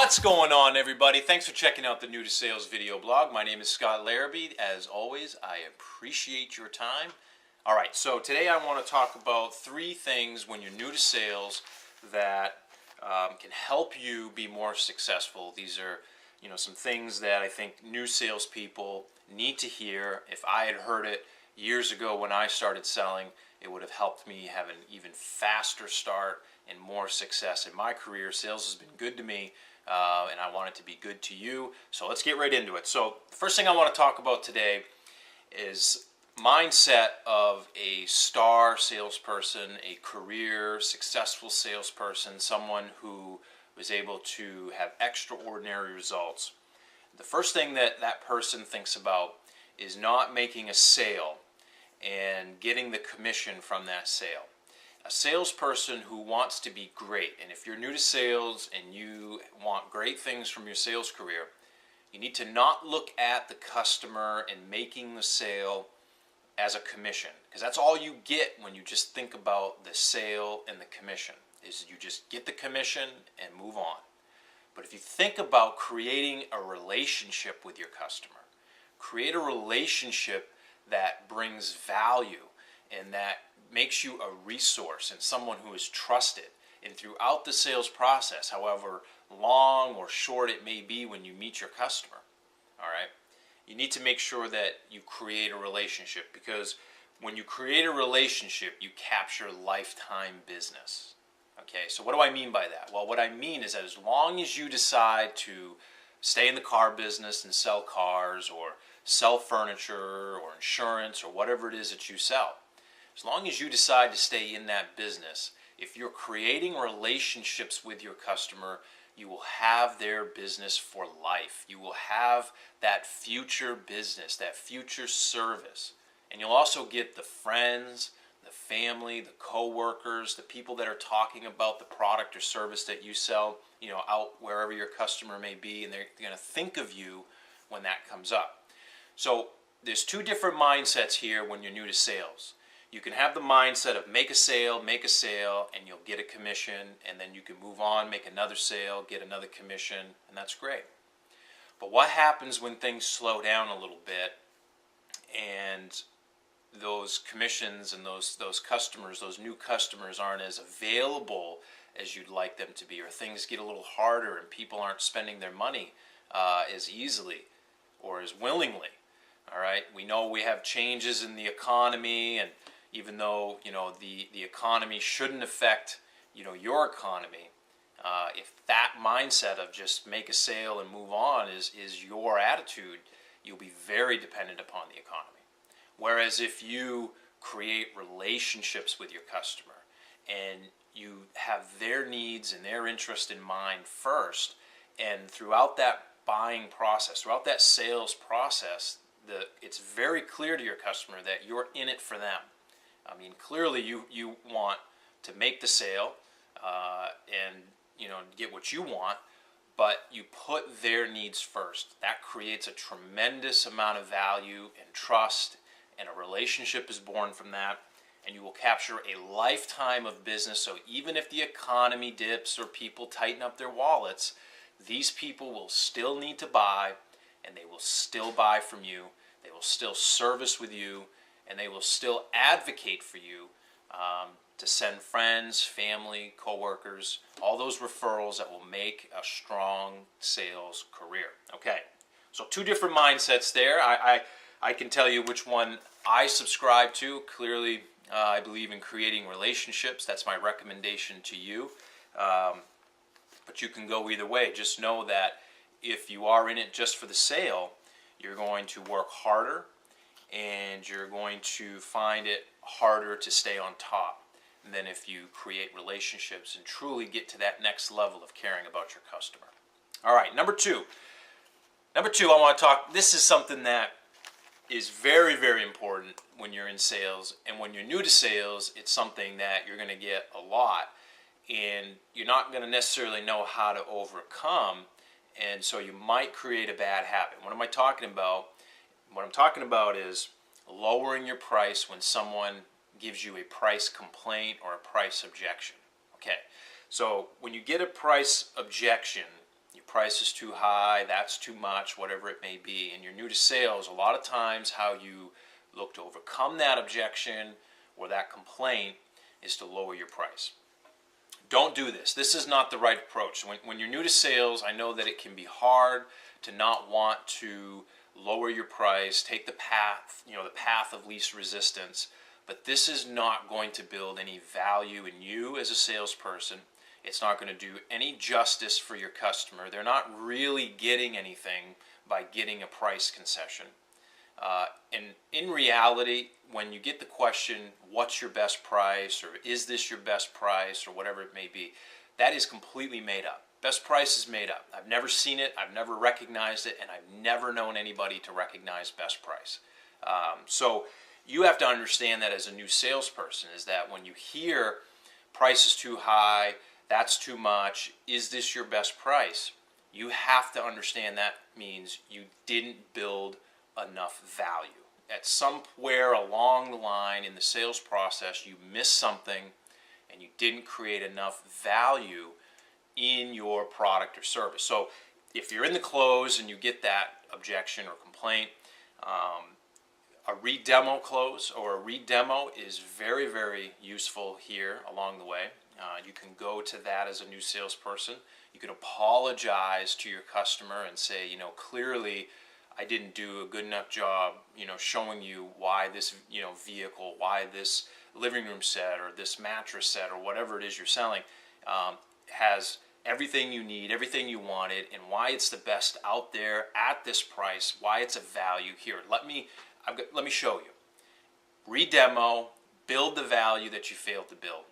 What's going on, everybody? Thanks for checking out the New to Sales video blog. My name is Scott Larrabee. As always, I appreciate your time. All right, so today I want to talk about 3 things when you're new to sales that can help you be more successful. These are, some things that I think new salespeople need to hear. If I had heard it years ago when I started selling, it would have helped me have an even faster start and more success in my career. Sales has been good to me, and I want it to be good to you. So let's get right into it. So the first thing I want to talk about today is mindset of a star salesperson, a career successful salesperson, someone who was able to have extraordinary results. The first thing that that person thinks about is not making a sale and getting the commission from that sale. A salesperson who wants to be great, and if you're new to sales and you want great things from your sales career, you need to not look at the customer and making the sale as a commission, because that's all you get when you just think about the sale and the commission, is you just get the commission and move on. But if you think about creating a relationship with your customer, create a relationship that brings value and that makes you a resource and someone who is trusted. And throughout the sales process, however long or short it may be when you meet your customer, all right, you need to make sure that you create a relationship, because when you create a relationship, you capture lifetime business. Okay, so what do I mean by that? Well, what I mean is that as long as you decide to stay in the car business and sell cars or sell furniture or insurance or whatever it is that you sell, as long as you decide to stay in that business, if you're creating relationships with your customer, you will have their business for life. You will have that future business, that future service. And you'll also get the friends, the family, the co-workers, the people that are talking about the product or service that you sell, out wherever your customer may be, and they're going to think of you when that comes up. So there's 2 different mindsets here when you're new to sales. You can have the mindset of make a sale, and you'll get a commission, and then you can move on, make another sale, get another commission, and that's great. But what happens when things slow down a little bit and those commissions and those customers, those new customers aren't as available as you'd like them to be, or things get a little harder and people aren't spending their money as easily or as willingly? All right, we know we have changes in the economy, and even though the economy shouldn't affect your economy, if that mindset of just make a sale and move on is your attitude, you'll be very dependent upon the economy. Whereas if you create relationships with your customer and you have their needs and their interest in mind first, and throughout that buying process, throughout that sales process, it's very clear to your customer that you're in it for them. I mean, clearly you want to make the sale and get what you want, but you put their needs first. That creates a tremendous amount of value and trust, and a relationship is born from that, and you will capture a lifetime of business. So even if the economy dips or people tighten up their wallets, these people will still need to buy, and they will still buy from you. They will still service with you, and they will still advocate for you to send friends, family, coworkers, all those referrals that will make a strong sales career. Okay, so 2 different mindsets there. I can tell you which one I subscribe to. Clearly, I believe in creating relationships. That's my recommendation to you. But you can go either way. Just know that if you are in it just for the sale, you're going to work harder, and you're going to find it harder to stay on top than if you create relationships and truly get to that next level of caring about your customer. All right, number two, I want to talk, this is something that is very, very important when you're in sales, and when you're new to sales, it's something that you're going to get a lot, and you're not going to necessarily know how to overcome, and so you might create a bad habit. What am I talking about? What I'm talking about is lowering your price when someone gives you a price complaint or a price objection. Okay, so when you get a price objection, your price is too high, that's too much, whatever it may be. And you're new to sales, a lot of times how you look to overcome that objection or that complaint is to lower your price. Don't do this. This is not the right approach. When you're new to sales, I know that it can be hard to not want to lower your price, take the path, the path of least resistance, but this is not going to build any value in you as a salesperson. It's not going to do any justice for your customer. They're not really getting anything by getting a price concession. And in reality, when you get the question, what's your best price, or is this your best price, or whatever it may be, that is completely made up. Best price is made up. I've never seen it, I've never recognized it, and I've never known anybody to recognize best price. So you have to understand that as a new salesperson, is that when you hear price is too high, that's too much, is this your best price, you have to understand that means you didn't build enough value. At somewhere along the line in the sales process, you missed something and you didn't create enough value in your product or service. So if you're in the close and you get that objection or complaint, a re-demo close or a re-demo is very, very useful here along the way. You can go to that as a new salesperson. You can apologize to your customer and say, clearly I didn't do a good enough job, showing you why this, vehicle, why this living room set or this mattress set or whatever it is you're selling has everything you need, everything you wanted, and why it's the best out there at this price, why it's a value. Here, let me show you. Re-demo, build the value that you failed to build.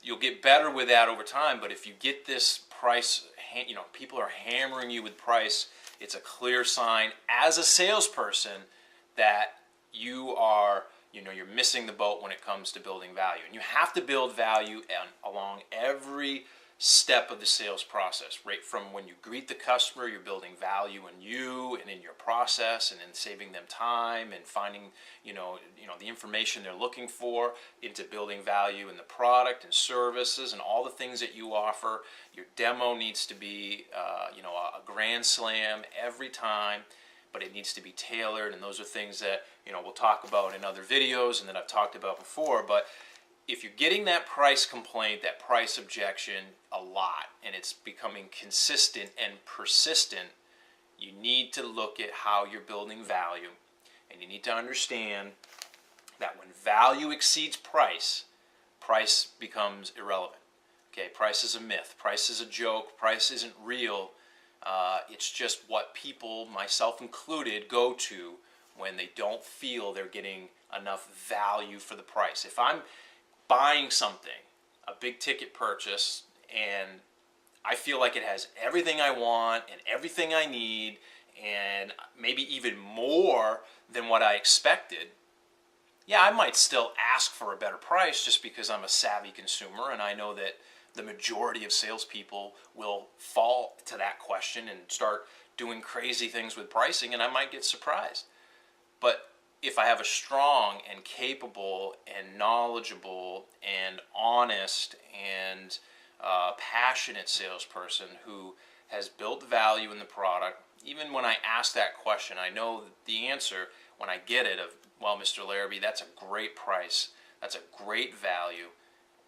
You'll get better with that over time, but if you get this price, people are hammering you with price, it's a clear sign as a salesperson that you are, you're missing the boat when it comes to building value. And you have to build value along every step of the sales process. Right from when you greet the customer, you're building value in you and in your process and in saving them time and finding, the information they're looking for, into building value in the product and services and all the things that you offer. Your demo needs to be, a grand slam every time, but it needs to be tailored. And those are things that, we'll talk about in other videos and that I've talked about before. But if you're getting that price complaint, that price objection a lot, and it's becoming consistent and persistent, you need to look at how you're building value, and you need to understand that when value exceeds price, price becomes irrelevant. Okay, price is a myth, price is a joke, price isn't real. It's just what people, myself included, go to when they don't feel they're getting enough value for the price. If I'm buying something, a big ticket purchase, and I feel like it has everything I want and everything I need and maybe even more than what I expected, yeah, I might still ask for a better price just because I'm a savvy consumer and I know that the majority of salespeople will fall to that question and start doing crazy things with pricing, and I might get surprised. But if I have a strong and capable and knowledgeable and honest and passionate salesperson who has built value in the product, even when I ask that question, I know the answer when I get it of, well, Mr. Larrabee, that's a great price, that's a great value,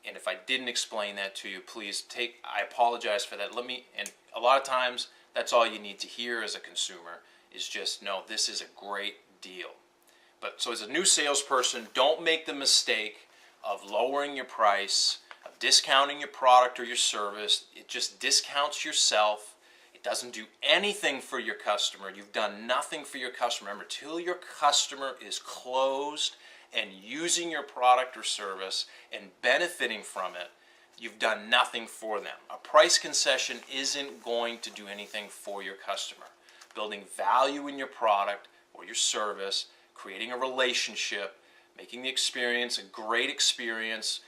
and if I didn't explain that to you, please I apologize for that. And a lot of times, that's all you need to hear as a consumer is just, no, this is a great deal. But so as a new salesperson, don't make the mistake of lowering your price, of discounting your product or your service. It just discounts yourself. It doesn't do anything for your customer. You've done nothing for your customer. Remember, till your customer is closed and using your product or service and benefiting from it, you've done nothing for them. A price concession isn't going to do anything for your customer. Building value in your product or your service, creating a relationship, making the experience a great experience,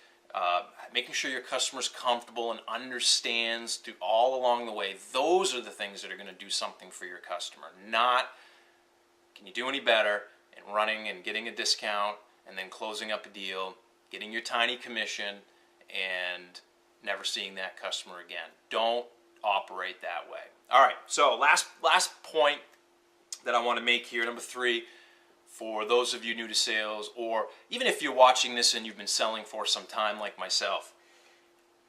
making sure your customer's comfortable and understands all along the way. Those are the things that are going to do something for your customer. Not, can you do any better, and running and getting a discount and then closing up a deal, getting your tiny commission, and never seeing that customer again. Don't operate that way. All right, so last point that I want to make here, number 3, for those of you new to sales, or even if you're watching this and you've been selling for some time like myself,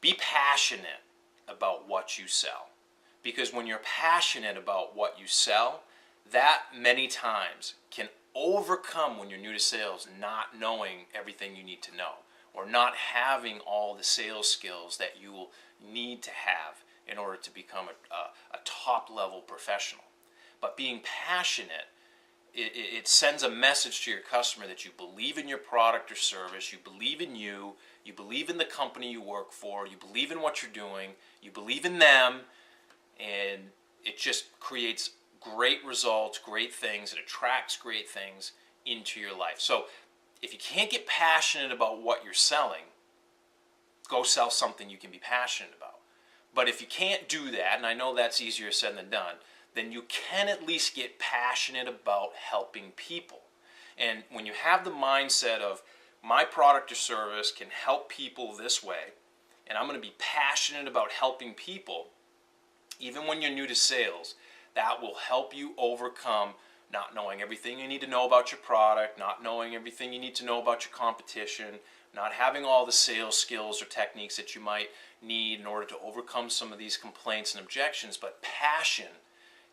be passionate about what you sell. Because when you're passionate about what you sell, that many times can overcome, when you're new to sales, not knowing everything you need to know, or not having all the sales skills that you will need to have in order to become a top level professional. But being passionate, it sends a message to your customer that you believe in your product or service, you believe in you believe in the company you work for, you believe in what you're doing, you believe in them, and it just creates great results, great things. It attracts great things into your life. So if you can't get passionate about what you're selling, go sell something you can be passionate about. But if you can't do that, and I know that's easier said than done, then you can at least get passionate about helping people. And when you have the mindset of, my product or service can help people this way, and I'm going to be passionate about helping people, even when you're new to sales, that will help you overcome not knowing everything you need to know about your product, not knowing everything you need to know about your competition, not having all the sales skills or techniques that you might need in order to overcome some of these complaints and objections. But passion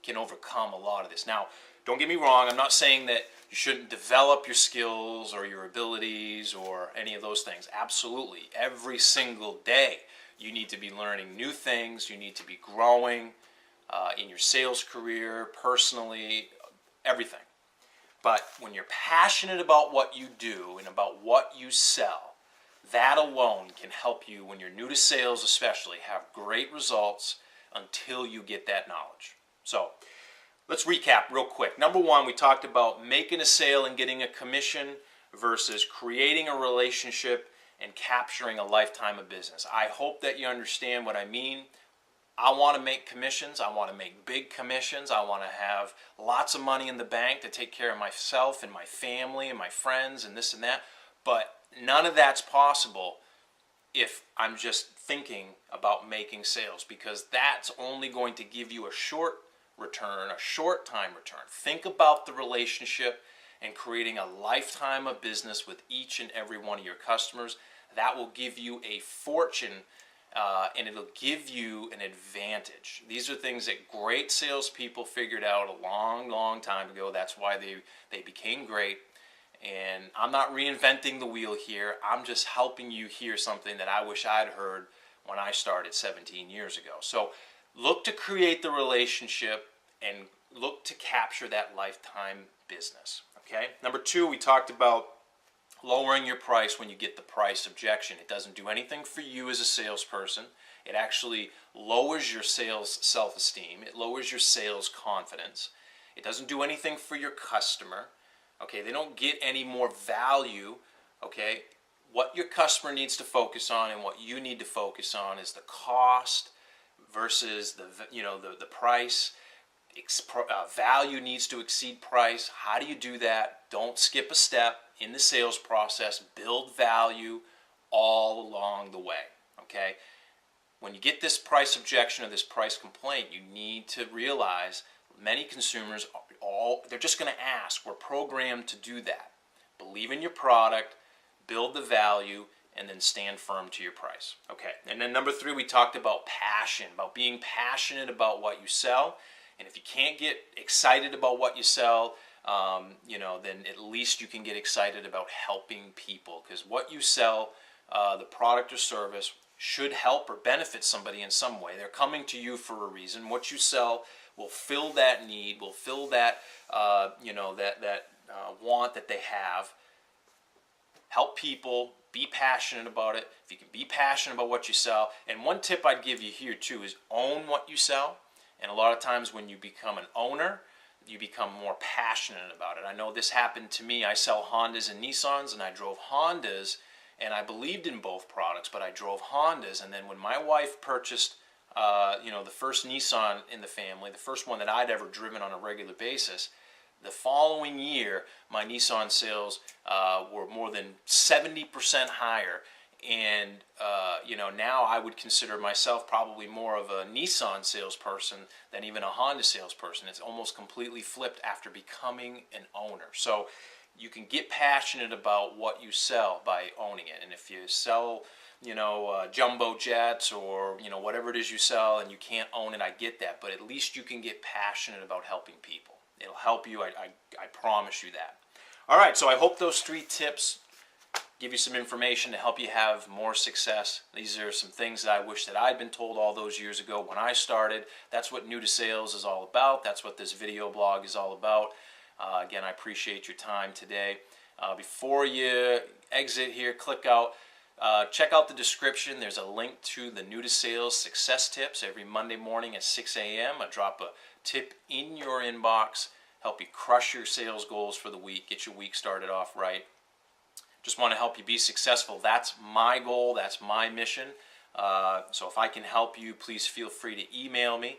can overcome a lot of this. Now, don't get me wrong, I'm not saying that you shouldn't develop your skills or your abilities or any of those things. Absolutely. Every single day you need to be learning new things, you need to be growing in your sales career, personally, everything. But when you're passionate about what you do and about what you sell, that alone can help you, when you're new to sales especially, have great results until you get that knowledge. So let's recap real quick. Number 1, we talked about making a sale and getting a commission versus creating a relationship and capturing a lifetime of business. I hope that you understand what I mean. I want to make commissions. I want to make big commissions. I want to have lots of money in the bank to take care of myself and my family and my friends and this and that. But none of that's possible if I'm just thinking about making sales, because that's only going to give you a short return, a short time return. Think about the relationship and creating a lifetime of business with each and every one of your customers. That will give you a fortune, and it'll give you an advantage. These are things that great salespeople figured out a long, long time ago. That's why they became great. And I'm not reinventing the wheel here. I'm just helping you hear something that I wish I'd heard when I started 17 years ago. So look to create the relationship and look to capture that lifetime business. Okay? Number 2, we talked about lowering your price when you get the price objection. It doesn't do anything for you as a salesperson. It actually lowers your sales self-esteem. It lowers your sales confidence. It doesn't do anything for your customer. Okay, they don't get any more value. Okay, what your customer needs to focus on and what you need to focus on is the cost versus the price. Value needs to exceed price. How do you do that? Don't skip a step in the sales process. Build value all along the way. Okay, when you get this price objection or this price complaint, you need to realize many consumers they're just going to ask. We're programmed to do that. Believe in your product, build the value, and then stand firm to your price. Okay, and then number 3, we talked about passion, about being passionate about what you sell. And if you can't get excited about what you sell, then at least you can get excited about helping people, because what you sell, the product or service, should help or benefit somebody in some way. They're coming to you for a reason. What you sell will fill that need, will fill that, want that they have. Help people, be passionate about it. If you can be passionate about what you sell, and one tip I'd give you here too is own what you sell. And a lot of times when you become an owner, you become more passionate about it. I know this happened to me. I sell Hondas and Nissans, and I drove Hondas, and I believed in both products, but I drove Hondas. And then when my wife purchased the first Nissan in the family, the first one that I'd ever driven on a regular basis, the following year, my Nissan sales were more than 70% higher And now I would consider myself probably more of a Nissan salesperson than even a Honda salesperson. It's almost completely flipped after becoming an owner. So you can get passionate about what you sell by owning it. And if you sell, jumbo jets or, whatever it is you sell and you can't own it, I get that. But at least you can get passionate about helping people. It'll help you. I promise you that. All right, so I hope those 3 tips give you some information to help you have more success. These are some things that I wish that I'd been told all those years ago when I started. That's what New to Sales is all about. That's what this video blog is all about. Again, I appreciate your time today. Before you exit here, click out. Check out the description. There's a link to the New to Sales Success Tips every Monday morning at 6 a.m. I drop a tip in your inbox, help you crush your sales goals for the week, get your week started off right. Just want to help you be successful. That's my goal. That's my mission. So if I can help you, please feel free to email me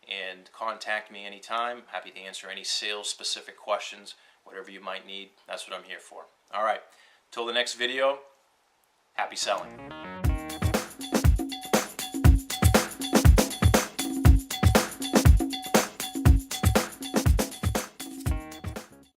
and contact me anytime. Happy to answer any sales-specific questions, whatever you might need. That's what I'm here for. All right. Till the next video, happy selling.